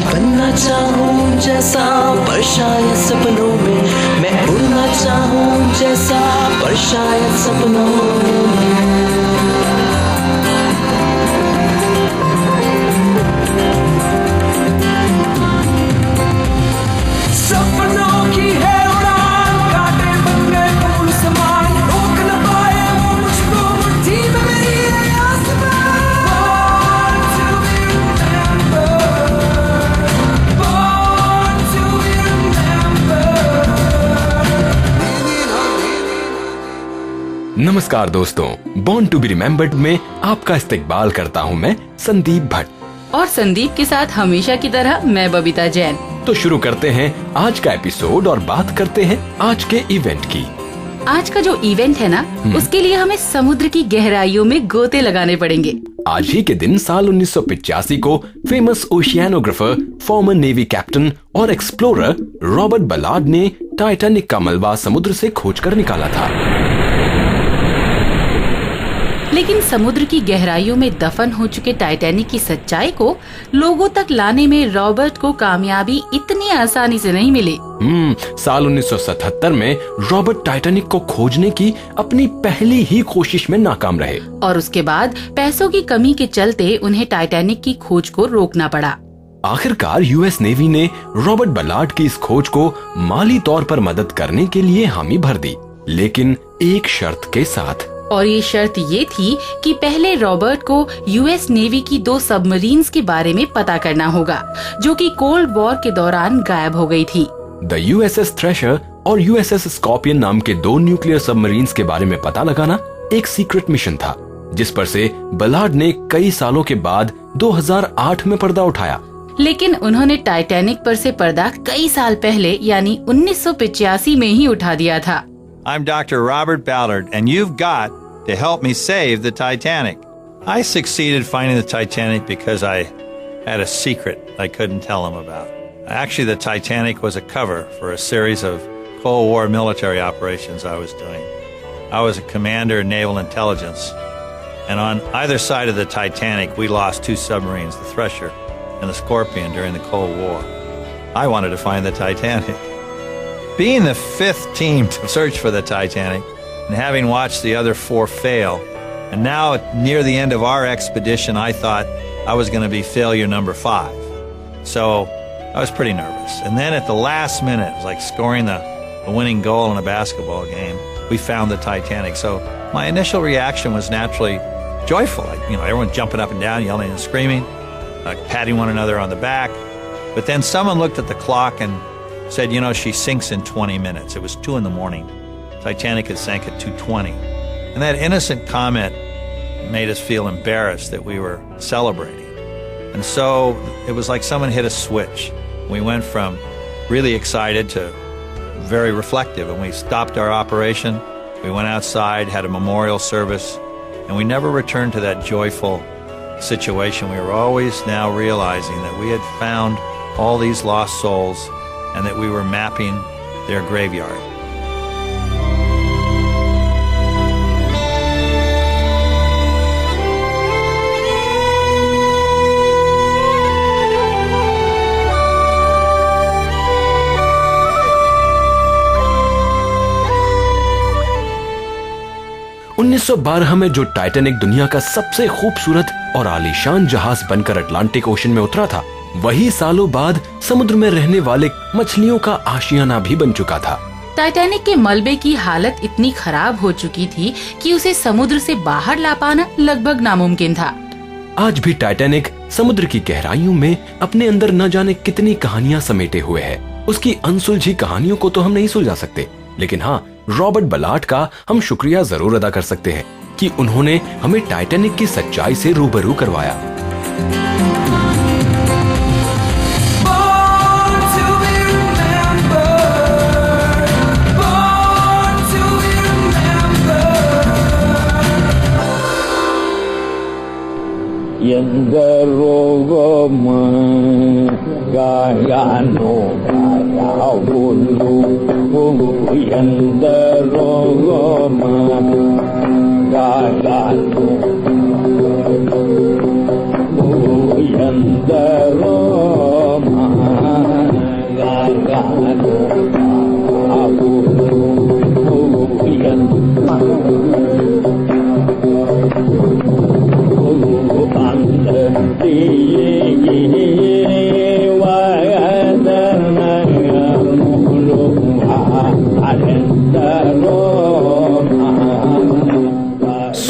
मैं बनना चाहूँ जैसा पर शायद सपनों में, मैं उड़ना चाहूँ जैसा पर शायद सपनों में। नमस्कार दोस्तों, बॉर्न टू बी रिमेम्बर्ड में आपका इस्तकबाल करता हूं मैं संदीप भट्ट। और संदीप के साथ हमेशा की तरह मैं बबीता जैन। तो शुरू करते हैं आज का एपिसोड और बात करते हैं आज के इवेंट की। आज का जो इवेंट है ना, उसके लिए हमें समुद्र की गहराइयों में गोते लगाने पड़ेंगे। आज ही के दिन साल 1985 को फेमस ओशियानोग्राफर, फॉर्मर नेवी कैप्टन और एक्सप्लोरर रॉबर्ट बलार्ड ने टाइटैनिक का मलबा समुद्र से खोजकर निकाला था। लेकिन समुद्र की गहराइयों में दफन हो चुके टाइटैनिक की सच्चाई को लोगों तक लाने में रॉबर्ट को कामयाबी इतनी आसानी से नहीं मिली। साल 1977 में रॉबर्ट टाइटैनिक को खोजने की अपनी पहली ही कोशिश में नाकाम रहे और उसके बाद पैसों की कमी के चलते उन्हें टाइटैनिक की खोज को रोकना पड़ा। आखिरकार यूएस नेवी ने रॉबर्ट बलार्ड की इस खोज को माली तौर पर मदद करने के लिए हामी भर दी, लेकिन एक शर्त के साथ। और ये शर्त ये थी कि पहले रॉबर्ट को यूएस नेवी की 2 सबमरीन्स के बारे में पता करना होगा, जो कि कोल्ड वॉर के दौरान गायब हो गई थी। द यूएसएस थ्रेशर और यूएसएस स्कॉर्पियन नाम के 2 न्यूक्लियर सबमरीन्स के बारे में पता लगाना एक सीक्रेट मिशन था, जिस पर से बलार्ड ने कई सालों के बाद 2008 में पर्दा उठाया। लेकिन उन्होंने टाइटैनिक पर से पर्दा कई साल पहले यानी 1985 में ही उठा दिया था। I'm Dr. Robert Ballard, and you've got to help me save the Titanic. I succeeded finding the Titanic because I had a secret I couldn't tell them about. Actually, the Titanic was a cover for a series of Cold War military operations I was doing. I was a commander in naval intelligence, and on either side of the Titanic, we lost 2 submarines, the Thresher and the Scorpion, during the Cold War. I wanted to find the Titanic. Being the 5th team to search for the Titanic and having watched the other 4 fail, and now near the end of our expedition, I thought I was going to be failure number 5. So I was pretty nervous. And then at the last minute, it was like scoring the winning goal in a basketball game. We found the Titanic. So my initial reaction was naturally joyful. Like, everyone jumping up and down, yelling and screaming, patting one another on the back. But then someone looked at the clock and said, she sinks in 20 minutes. It was 2 a.m. Titanic had sank at 2:20. And that innocent comment made us feel embarrassed that we were celebrating. And so it was like someone hit a switch. We went from really excited to very reflective, and we stopped our operation. We went outside, had a memorial service, and we never returned to that joyful situation. We were always now realizing that we had found all these lost souls and that we were mapping their graveyard. उन्नीस 1912 में जो Titanic दुनिया का सबसे खूबसूरत और आलीशान जहाज बनकर अटलांटिक ओशन में उतरा था, वही सालों बाद समुद्र में रहने वाले मछलियों का आशियाना भी बन चुका था। टाइटैनिक के मलबे की हालत इतनी खराब हो चुकी थी कि उसे समुद्र से बाहर ला पाना लगभग नामुमकिन था। आज भी टाइटैनिक समुद्र की गहराइयों में अपने अंदर न जाने कितनी कहानियां समेटे हुए है। उसकी अनसुलझी कहानियों को तो हम नहीं सुलझा सकते, लेकिन हाँ, रॉबर्ट बलार्ड का हम शुक्रिया जरूर अदा कर सकते हैं कि उन्होंने हमें टाइटैनिक की सच्चाई से रूबरू करवाया।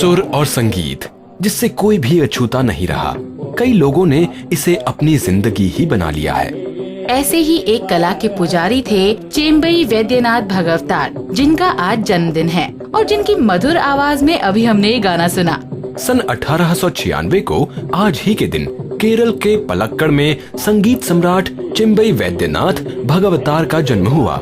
सुर और संगीत जिससे कोई भी अछूता नहीं रहा। कई लोगों ने इसे अपनी जिंदगी ही बना लिया है। ऐसे ही एक कला के पुजारी थे चेम्बई वैद्यनाथ भगवतार, जिनका आज जन्मदिन है और जिनकी मधुर आवाज में अभी हमने ये गाना सुना। सन 1896 को आज ही के दिन केरल के पलक्कड़ में संगीत सम्राट चेम्बई वैद्यनाथ भगवतार का जन्म हुआ।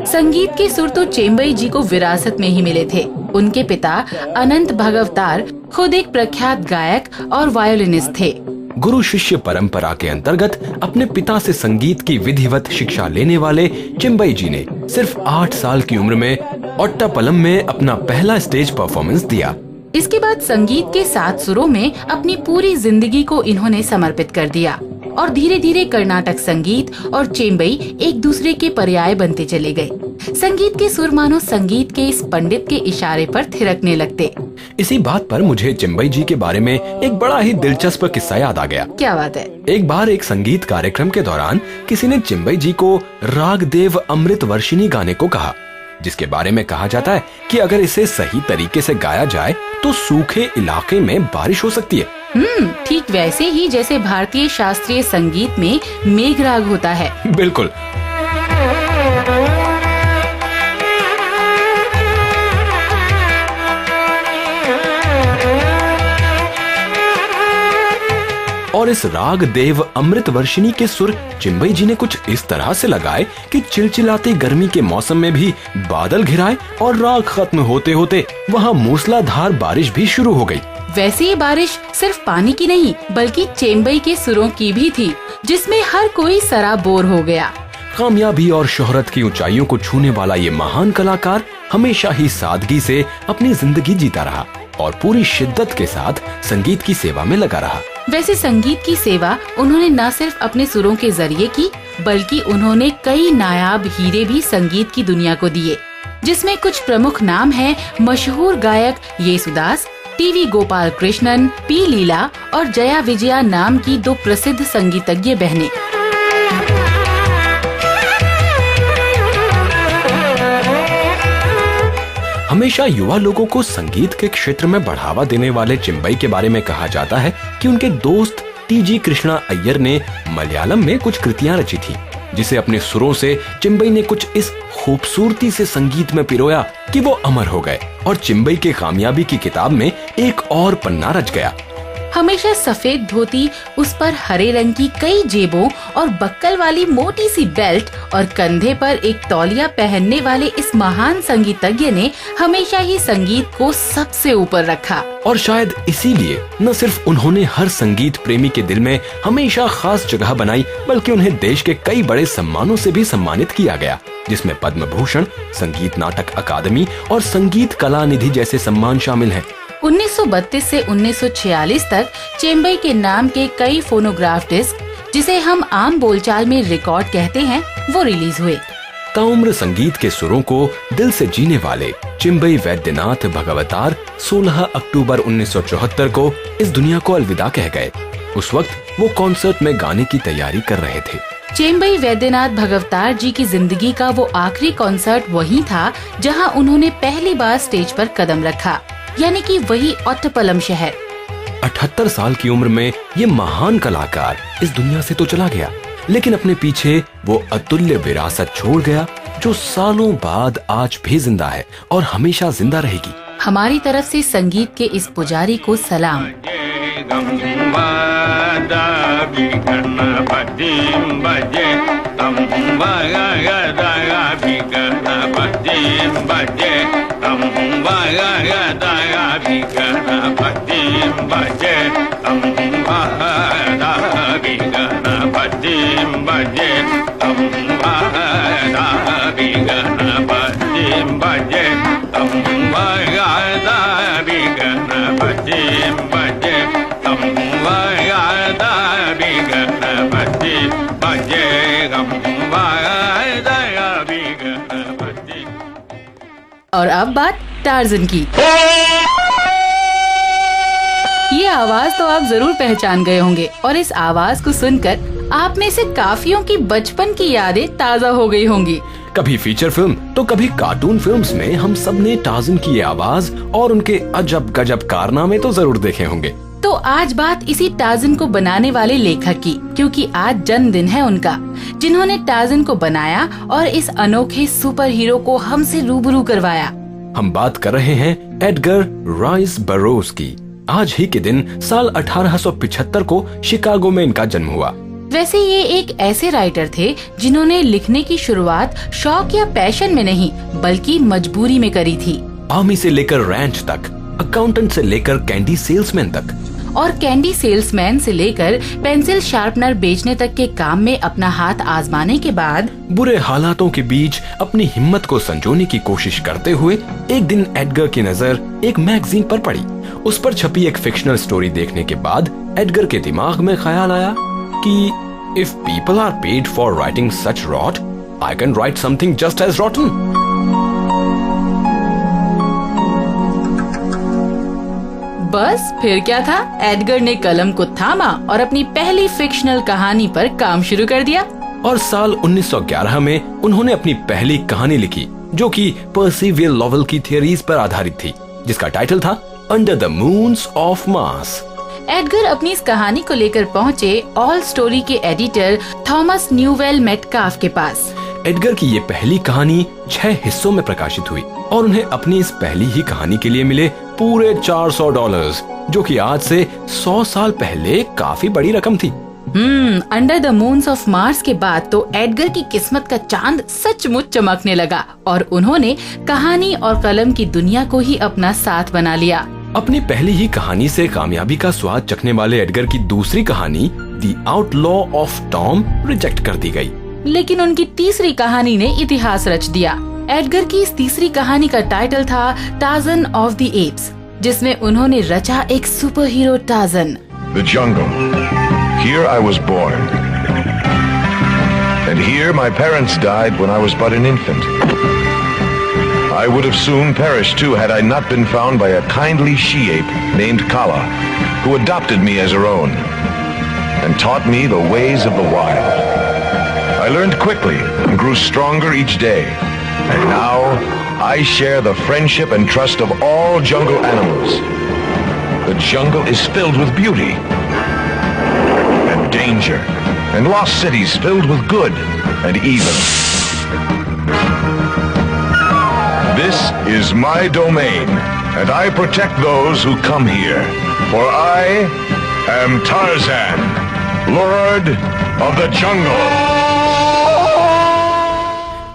संगीत के सुर तो चेम्बई जी को विरासत में ही मिले थे। उनके पिता अनंत भगवतार खुद एक प्रख्यात गायक और वायोलिनिस्ट थे। गुरु शिष्य परंपरा के अंतर्गत अपने पिता से संगीत की विधिवत शिक्षा लेने वाले चेम्बई जी ने सिर्फ 8 साल की उम्र में ओट्टापलम में अपना पहला स्टेज परफॉर्मेंस दिया। इसके बाद संगीत के 7 सुरों में अपनी पूरी जिंदगी को इन्होंने समर्पित कर दिया और धीरे धीरे कर्नाटक संगीत और चेम्बई एक दूसरे के पर्याय बनते चले गए। संगीत के सुर मानो संगीत के इस पंडित के इशारे पर थिरकने लगते। इसी बात पर मुझे चेम्बई जी के बारे में एक बड़ा ही दिलचस्प किस्सा याद आ गया। क्या बात है? एक बार एक संगीत कार्यक्रम के दौरान किसी ने चेम्बई जी को रागदेव अमृत वर्षिणी गाने को कहा, जिसके बारे में कहा जाता है कि अगर इसे सही तरीके से गाया जाए तो सूखे इलाके में बारिश हो सकती है। ठीक वैसे ही जैसे भारतीय शास्त्रीय संगीत में मेघराग होता है। बिल्कुल। और इस राग देव अमृत वर्षिणी के सुर चेम्बई जी ने कुछ इस तरह से लगाए कि चिलचिलाती गर्मी के मौसम में भी बादल घिराए और राग खत्म होते होते वहाँ मूसलाधार बारिश भी शुरू हो गई। वैसे ये बारिश सिर्फ पानी की नहीं बल्कि चेम्बई के सुरों की भी थी, जिसमें हर कोई सराबोर हो गया। कामयाबी और शोहरत की ऊंचाइयों को छूने वाला ये महान कलाकार हमेशा ही सादगी से अपनी जिंदगी जीता रहा और पूरी शिद्दत के साथ संगीत की सेवा में लगा रहा। वैसे संगीत की सेवा उन्होंने न सिर्फ अपने सुरों के जरिए की, बल्कि उन्होंने कई नायाब हीरे भी संगीत की दुनिया को दिए, जिसमें कुछ प्रमुख नाम हैं मशहूर गायक येसुदास, टीवी गोपाल कृष्णन, पी लीला और जया विजया नाम की 2 प्रसिद्ध संगीतज्ञ बहनें। हमेशा युवा लोगों को संगीत के क्षेत्र में बढ़ावा देने वाले चेम्बई के बारे में कहा जाता है कि उनके दोस्त टी.जी. कृष्णा अय्यर ने मलयालम में कुछ कृतियां रची थी, जिसे अपने सुरों से चेम्बई ने कुछ इस खूबसूरती से संगीत में पिरोया कि वो अमर हो गए और चेम्बई के कामयाबी की किताब में एक और पन्ना रच गया। हमेशा सफेद धोती, उस पर हरे रंग की कई जेबों और बक्कल वाली मोटी सी बेल्ट और कंधे पर एक तौलिया पहनने वाले इस महान संगीतज्ञ ने हमेशा ही संगीत को सबसे ऊपर रखा। और शायद इसीलिए न सिर्फ उन्होंने हर संगीत प्रेमी के दिल में हमेशा खास जगह बनाई, बल्कि उन्हें देश के कई बड़े सम्मानों से भी सम्मानित किया गया, जिसमें पद्म भूषण, संगीत नाटक अकादमी और संगीत कला निधि जैसे सम्मान शामिल हैं। 1932 से 1946 तक चेम्बई के नाम के कई फोनोग्राफ डिस्क, जिसे हम आम बोलचाल में रिकॉर्ड कहते हैं, वो रिलीज हुए। ताउम्र संगीत के सुरों को दिल से जीने वाले चेम्बई वैद्यनाथ भगवतार 16 अक्टूबर 1974 को इस दुनिया को अलविदा कह गए। उस वक्त वो कॉन्सर्ट में गाने की तैयारी कर रहे थे। चेम्बई वैद्यनाथ भगवतार जी की जिंदगी का वो आखिरी कॉन्सर्ट वही था जहां उन्होंने पहली बार स्टेज पर कदम रखा, यानी कि वही ओट्टापलम शहर। 78 साल की उम्र में ये महान कलाकार इस दुनिया से तो चला गया, लेकिन अपने पीछे वो अतुल्य विरासत छोड़ गया जो सालों बाद आज भी जिंदा है और हमेशा जिंदा रहेगी। हमारी तरफ से संगीत के इस पुजारी को सलाम। और अब बात टार्जन की। ये आवाज तो आप जरूर पहचान गए होंगे और इस आवाज को सुनकर आप में से काफियों की बचपन की यादें ताजा हो गई होंगी। कभी फीचर फिल्म तो कभी कार्टून फिल्म्स में हम सब ने टार्ज़न की आवाज और उनके अजब गजब कारनामे तो जरूर देखे होंगे। तो आज बात इसी टार्ज़न को बनाने वाले लेखक की, क्योंकि आज जन्मदिन है उनका, जिन्होंने टार्ज़न को बनाया और इस अनोखे सुपर हीरो को हमसे रूबरू करवाया। हम बात कर रहे हैं एडगर राइस बरोज की। आज ही के दिन साल 1875 को शिकागो में इनका जन्म हुआ। वैसे ये एक ऐसे राइटर थे जिन्होंने लिखने की शुरुआत शौक या पैशन में नहीं बल्कि मजबूरी में करी थी। आर्मी से लेकर रैंच तक, अकाउंटेंट से लेकर कैंडी सेल्समैन तक, और कैंडी सेल्समैन से लेकर पेंसिल शार्पनर बेचने तक के काम में अपना हाथ आजमाने के बाद बुरे हालातों के बीच अपनी हिम्मत को संजोने की कोशिश करते हुए एक दिन एडगर की नजर एक मैगजीन पर पड़ी। उस पर छपी एक फिक्शनल स्टोरी देखने के बाद एडगर के दिमाग में ख्याल आया कि if people are paid for writing such rot, I can write something just as rotten. बस फिर क्या था, एडगर ने कलम को थामा और अपनी पहली फिक्शनल कहानी पर काम शुरू कर दिया। और साल 1911 में उन्होंने अपनी पहली कहानी लिखी, जो कि पर्सी लॉवेल की थियरीज पर आधारित थी, जिसका टाइटल था under the moons of Mars. Edgar अपनी इस कहानी को लेकर पहुँचे ऑल स्टोरी के एडिटर थॉमस न्यूवेल मेटकाफ के पास। एडगर की ये पहली कहानी 6 हिस्सों में प्रकाशित हुई और उन्हें अपनी इस पहली ही कहानी के लिए मिले पूरे $400, जो कि आज से 100 साल पहले काफी बड़ी रकम थी। Under the moons of Mars के बाद तो एडगर की किस्मत का चांद सचमुच चमकने लगा और उन्होंने कहानी और कलम की दुनिया को ही अपना साथ बना लिया। अपनी पहली ही कहानी से कामयाबी का स्वाद चखने वाले एडगर की दूसरी कहानी the outlaw of Tom reject कर दी गई। लेकिन उनकी तीसरी कहानी ने इतिहास रच दिया। एडगर की इस तीसरी कहानी का टाइटल था टार्ज़न ऑफ द एप्स, जिसमें उन्होंने रचा एक super hero Tarzan. The jungle. Here I was born. And here my parents died when I was but an infant. I would have soon perished too had I not been found by a kindly she-ape named Kala, who adopted me as her own and taught me the ways of the wild. I learned quickly and grew stronger each day. And now I share the friendship and trust of all jungle animals. The jungle is filled with beauty and danger, and lost cities filled with good and evil. This is my domain, and I protect those who come here. For I am Tarzan, Lord of the Jungle.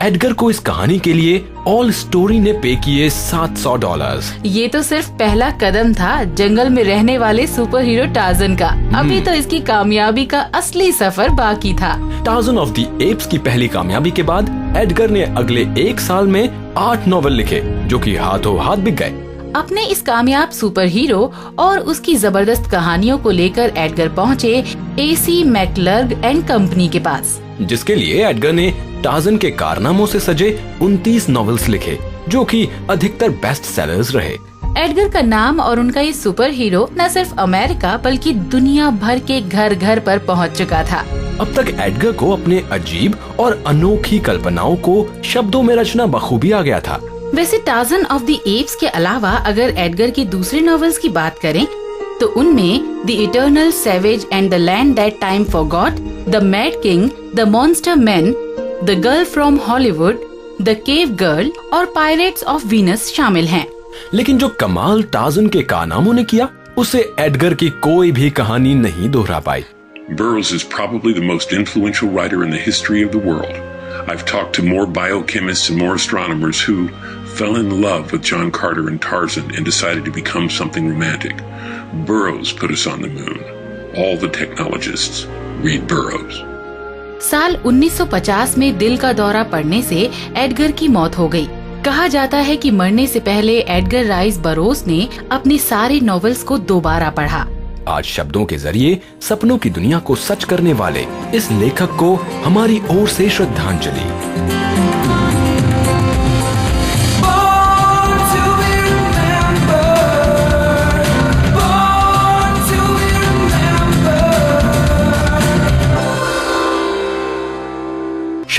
Edgar को इस कहानी के लिए all story ने पे किए $700। ये तो सिर्फ पहला कदम था जंगल में रहने वाले सुपर हीरो टार्ज़न का। अभी तो इसकी कामयाबी का असली सफर बाकी था। टार्ज़न ऑफ द एप्स की पहली कामयाबी के बाद एडगर ने अगले 1 साल में 8 नॉवल लिखे, जो कि हाथों हाथ बिक गए। अपने इस कामयाब सुपर हीरो और उसकी जबरदस्त कहानियों को लेकर एडगर पहुँचे AC मैकलर्ग एंड कंपनी के पास, जिसके लिए एडगर ने टार्ज़न के कारनामों से सजे 29 नॉवेल्स लिखे, जो कि अधिकतर बेस्ट सेलर्स रहे। एडगर का नाम और उनका ये सुपर हीरो न सिर्फ अमेरिका बल्कि दुनिया भर के घर घर पर पहुंच चुका था। अब तक एडगर को अपने अजीब और अनोखी कल्पनाओं को शब्दों में रचना बखूबी आ गया था। वैसे टार्ज़न ऑफ द एप्स के अलावा अगर एडगर की दूसरी नॉवेल्स की बात करें तो उनमें the eternal savage and the land that time forgot, the mad king, the monster man, the girl from Hollywood, the cave girl और पायरेट्स ऑफ वीनस शामिल हैं। लेकिन जो कमाल टार्ज़न के कारनामों ने किया, उसे एडगर की कोई भी कहानी नहीं दोहरा पाई। Burroughs is probably the most influential writer in the history of the world. I've talked to more biochemists and more astronomers who fell in love with John Carter and Tarzan and decided to become something romantic. Burroughs put us on the moon. All the technologists read Burroughs. साल 1950 में दिल का दौरा पड़ने से Edgar की मौत हो गई। कहा जाता है कि मरने से पहले एडगर राइस बरोज ने अपने सारे नॉवेल्स को दोबारा पढ़ा। आज शब्दों के जरिए सपनों की दुनिया को सच करने वाले इस लेखक को हमारी ओर से श्रद्धांजलि।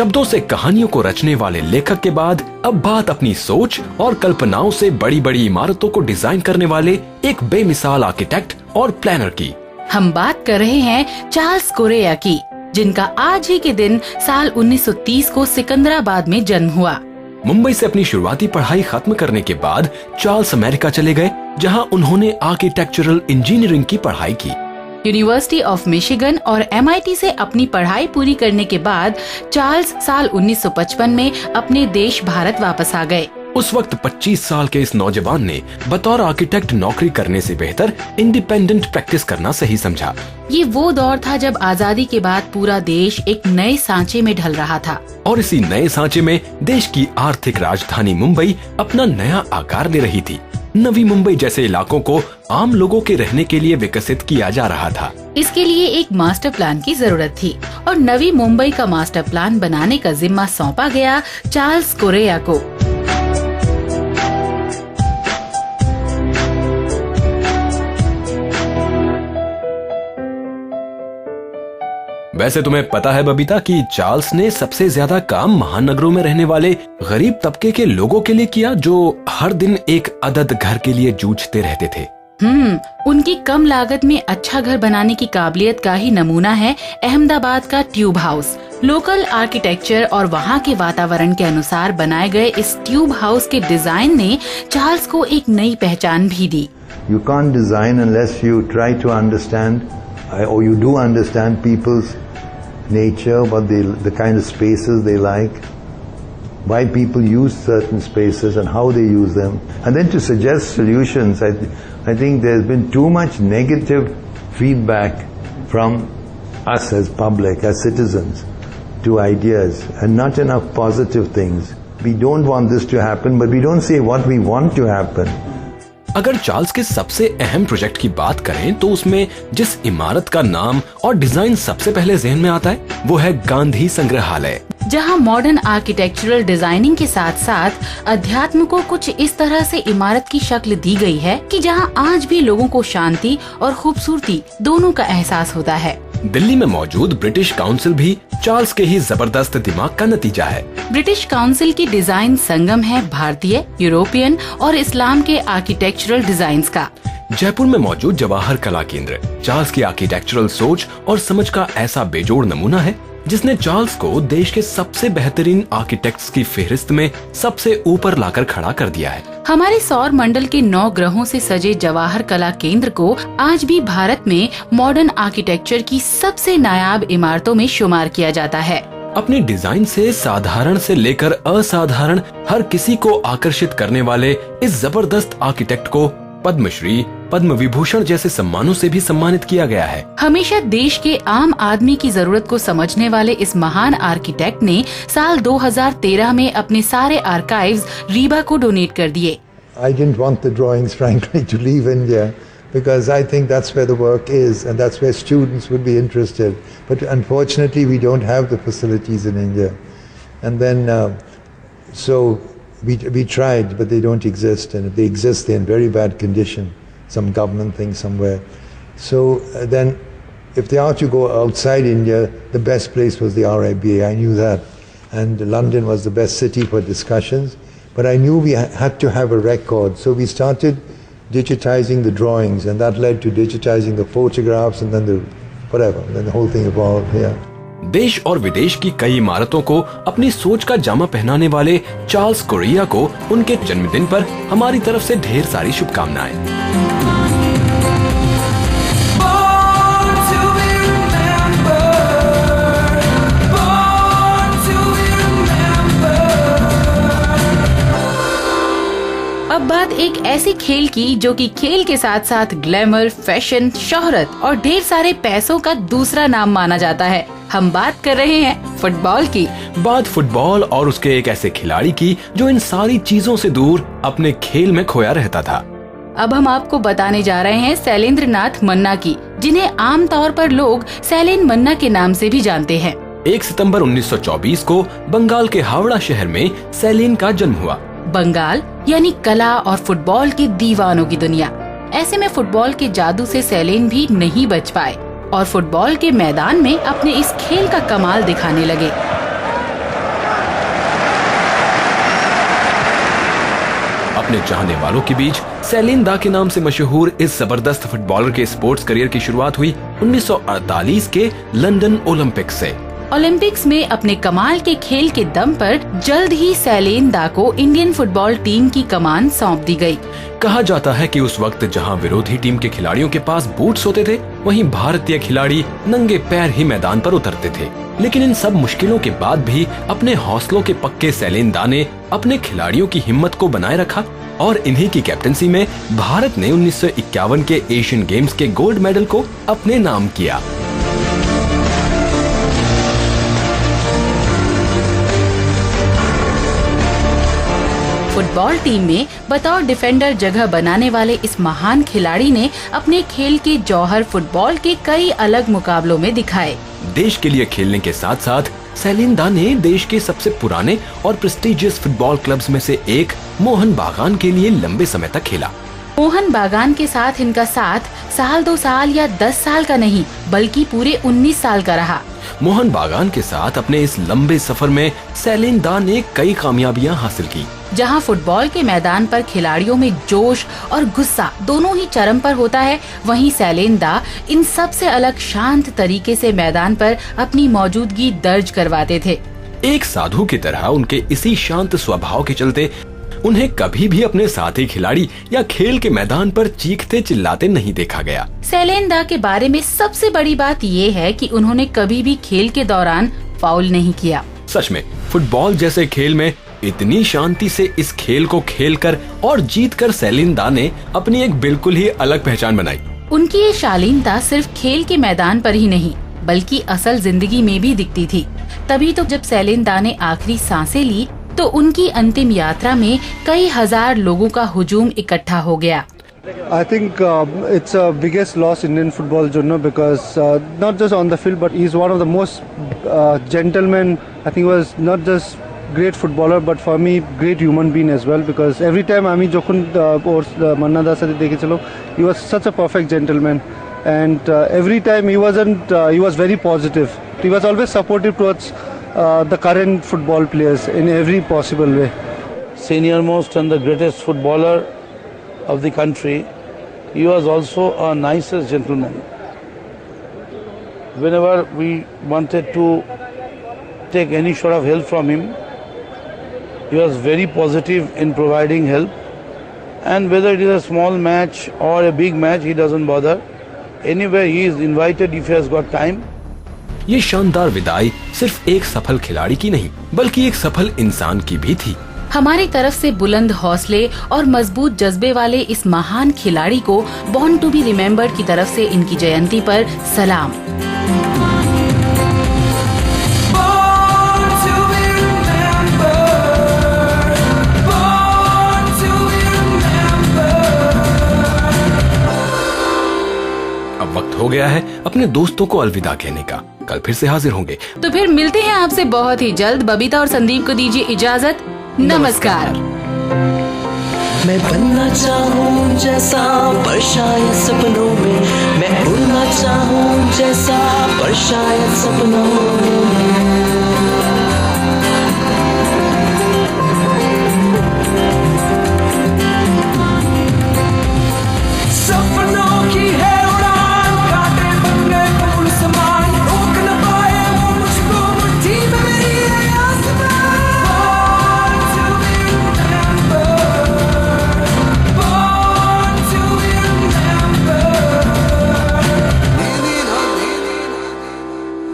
शब्दों से कहानियों को रचने वाले लेखक के बाद अब बात अपनी सोच और कल्पनाओं से बड़ी बड़ी इमारतों को डिजाइन करने वाले एक बेमिसाल आर्किटेक्ट और प्लानर की। हम बात कर रहे हैं चार्ल्स कोरेया की, जिनका आज ही के दिन साल 1930 को सिकंदराबाद में जन्म हुआ। मुंबई से अपनी शुरुआती पढ़ाई खत्म करने के बाद चार्ल्स अमेरिका चले गए, जहां उन्होंने आर्किटेक्चरल इंजीनियरिंग की पढ़ाई की। यूनिवर्सिटी ऑफ मिशिगन और MIT से अपनी पढ़ाई पूरी करने के बाद चार्ल्स साल 1955 में अपने देश भारत वापस आ गए। उस वक्त 25 साल के इस नौजवान ने बतौर आर्किटेक्ट नौकरी करने से बेहतर इंडिपेंडेंट प्रैक्टिस करना सही समझा। ये वो दौर था जब आजादी के बाद पूरा देश एक नए सांचे में ढल रहा था, और इसी नए सांचे में देश की आर्थिक राजधानी मुंबई अपना नया आकार ले रही थी। नवी मुंबई जैसे इलाकों को आम लोगों के रहने के लिए विकसित किया जा रहा था। इसके लिए एक मास्टर प्लान की जरूरत थी और नवी मुंबई का मास्टर प्लान बनाने का जिम्मा सौंपा गया चार्ल्स कोरेया को। वैसे तुम्हें पता है बबीता कि चार्ल्स ने सबसे ज्यादा काम महानगरों में रहने वाले गरीब तबके के लोगों के लिए किया, जो हर दिन एक अदद घर के लिए जूझते रहते थे। उनकी कम लागत में अच्छा घर बनाने की काबिलियत का ही नमूना है अहमदाबाद का ट्यूब हाउस। लोकल आर्किटेक्चर और वहाँ के वातावरण के अनुसार बनाए गए इस ट्यूब हाउस के डिजाइन ने चार्ल्स को एक नई पहचान भी दी। You can't design unless you try to understand, or you do understand people's nature, the kind of spaces they like, why people use certain spaces and how they use them, and then to suggest solutions. I think there's been too much negative feedback from us as public, as citizens, to ideas, and not enough positive things. We don't want this to happen, but we don't say what we want to happen. अगर Charles के सबसे अहम project की बात करें तो उसमें जिस इमारत का नाम और डिजाइन सबसे पहले ज़हन में आता है वो है गांधी संग्रहालय, जहां मॉडर्न आर्किटेक्चरल डिजाइनिंग के साथ साथ अध्यात्म को कुछ इस तरह से इमारत की शक्ल दी गई है कि जहां आज भी लोगों को शांति और खूबसूरती दोनों का एहसास होता है। दिल्ली में मौजूद ब्रिटिश काउंसिल भी चार्ल्स के ही जबरदस्त दिमाग का नतीजा है। ब्रिटिश काउंसिल की डिजाइन संगम है भारतीय, यूरोपियन और इस्लाम के आर्किटेक्चरल डिजाइन्स का। जयपुर में मौजूद जवाहर कला केंद्र चार्ल्स की आर्किटेक्चरल सोच और समझ का ऐसा बेजोड़ नमूना है, जिसने चार्ल्स को देश के सबसे बेहतरीन आर्किटेक्ट्स की फेहरिस्त में सबसे ऊपर लाकर खड़ा कर दिया है। हमारे सौर मंडल के 9 ग्रहों से सजे जवाहर कला केंद्र को आज भी भारत में मॉडर्न आर्किटेक्चर की सबसे नायाब इमारतों में शुमार किया जाता है। अपने डिजाइन से साधारण से लेकर असाधारण हर किसी को आकर्षित करने वाले इस जबरदस्त आर्किटेक्ट को पद्मश्री, पद्म विभूषण जैसे सम्मानों से भी सम्मानित किया गया है। हमेशा देश के आम आदमी की जरूरत को समझने वाले इस महान आर्किटेक्ट ने साल 2013 में अपने सारे आर्काइव्स रीबा को डोनेट कर दिए। I didn't want the drawings, frankly, to leave India because I think that's where the work is and that's where students would be interested. But unfortunately, we don't have the facilities in India. And then, so we tried, but they don't exist. And if they exist, they're in very bad condition. Some government thing somewhere. So then, if they are to go outside India, the best place was the RIBA. I knew that. And London was the best city for discussions. But I knew we had to have a record. So we started digitizing the drawings, and that led to digitizing the photographs, and then then the whole thing evolved here. देश और विदेश की कई इमारतों को अपनी सोच का जामा पहनाने वाले चार्ल्स कोरेया को उनके जन्मदिन पर हमारी तरफ से ढेर सारी शुभकामनाएं। अब बात एक ऐसी खेल की जो कि खेल के साथ साथ ग्लैमर, फैशन, शोहरत और ढेर सारे पैसों का दूसरा नाम माना जाता है। हम बात कर रहे हैं फुटबॉल की। बात फुटबॉल और उसके एक ऐसे खिलाड़ी की जो इन सारी चीजों से दूर अपने खेल में खोया रहता था। अब हम आपको बताने जा रहे हैं शैलेंद्र नाथ मन्ना की, जिन्हें आमतौर पर लोग शैलेन मन्ना के नाम से भी जानते हैं। 1 सितंबर 1924 को बंगाल के हावड़ा शहर में शैलेन का जन्म हुआ। बंगाल यानी कला और फुटबॉल के दीवानों की दुनिया। ऐसे में फुटबॉल के जादू से शैलेन भी नहीं बच पाए और फुटबॉल के मैदान में अपने इस खेल का कमाल दिखाने लगे। अपने चाहने वालों के बीच सैलिन दा के नाम से मशहूर इस जबरदस्त फुटबॉलर के स्पोर्ट्स करियर की शुरुआत हुई 1948 के लंदन ओलंपिक्स से। ओलंपिक्स में अपने कमाल के खेल के दम पर जल्द ही सैलिन दा को इंडियन फुटबॉल टीम की कमान सौंप दी गई। कहा जाता है कि उस वक्त जहां विरोधी टीम के खिलाड़ियों के पास बूट्स होते थे, वहीं भारतीय खिलाड़ी नंगे पैर ही मैदान पर उतरते थे। लेकिन इन सब मुश्किलों के बाद भी अपने हौसलों के पक्के सैलिन दा ने अपने खिलाड़ियों की हिम्मत को बनाए रखा और इन्हीं की कैप्टनसी में भारत ने 1951 के एशियन गेम्स के गोल्ड मेडल को अपने नाम किया। फुटबॉल टीम में बतौर डिफेंडर जगह बनाने वाले इस महान खिलाड़ी ने अपने खेल के जौहर फुटबॉल के कई अलग मुकाबलों में दिखाए। देश के लिए खेलने के साथ साथ सैलिन दा ने देश के सबसे पुराने और प्रेस्टिजियस फुटबॉल क्लब्स में से एक मोहन बागान के लिए लंबे समय तक खेला। मोहन बागान के साथ इनका साथ साल 2 साल या 10 साल का नहीं बल्कि पूरे 19 साल का रहा। मोहन बागान के साथ अपने इस लंबे सफर में सैलिन दा ने कई कामयाबियां हासिल की। जहां फुटबॉल के मैदान पर खिलाड़ियों में जोश और गुस्सा दोनों ही चरम पर होता है, वहीं सैलिन दा इन सब से अलग शांत तरीके से मैदान पर अपनी मौजूदगी दर्ज करवाते थे। एक साधु की तरह उनके इसी शांत स्वभाव के चलते उन्हें कभी भी अपने साथी खिलाड़ी या खेल के मैदान पर चीखते चिल्लाते नहीं देखा गया। सैलिन दा के बारे में सबसे बड़ी बात ये है कि उन्होंने कभी भी खेल के दौरान फाउल नहीं किया। सच में फुटबॉल जैसे खेल में इतनी शांति से इस खेल को खेलकर और जीतकर सैलिन दा ने अपनी एक बिल्कुल ही अलग पहचान बनाई। उनकी ये शालीनता सिर्फ खेल के मैदान पर ही नहीं बल्कि असल जिंदगी में भी दिखती थी। तभी तो जब सैलिन दा ने आखिरी सांसें ली तो उनकी अंतिम यात्रा में कई हजार लोगों का हुजूम इकट्ठा हो गया। I think it's a biggest loss in Indian football, because not just on the field, but he's one of the most gentlemen. I think he was not just great footballer, but for me, great human being as well. Because every time I mean, Jokun or Manna Da Sadi dekhe chalo, he was such a perfect gentleman, and every time he was very positive. He was always supportive towards the current football players in every possible way. Senior most and the greatest footballer of the country, he was also a nicest gentleman. Whenever we wanted to take any sort of help from him, he was very positive in providing help, and whether it is a small match or a big match, he doesn't bother. Anywhere he is invited if he has got time. ये शानदार विदाई सिर्फ एक सफल खिलाड़ी की नहीं बल्कि एक सफल इंसान की भी थी। हमारी तरफ से बुलंद हौसले और मजबूत जज्बे वाले इस महान खिलाड़ी को बॉर्न टू बी रिमेम्बर्ड की तरफ से इनकी जयंती पर सलाम। अब वक्त हो गया है अपने दोस्तों को अलविदा कहने का। कल फिर से हाजिर होंगे। तो फिर मिलते हैं आपसे बहुत ही जल्द। बबीता और संदीप को दीजिए इजाजत। नमस्कार। मैं बनना चाहूँ जैसा पर शायद सपनों में, मैं उड़ना चाहूँ जैसा पर शायद सपनों में। सपनों की है उड़ान, कांटे बन गए फूल समान, रोक न पाए वो मुझको मुट्ठी में मेरी है आसमान।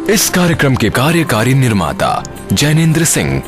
इस कार्यक्रम के कार्यकारी निर्माता जैनेंद्र सिंह,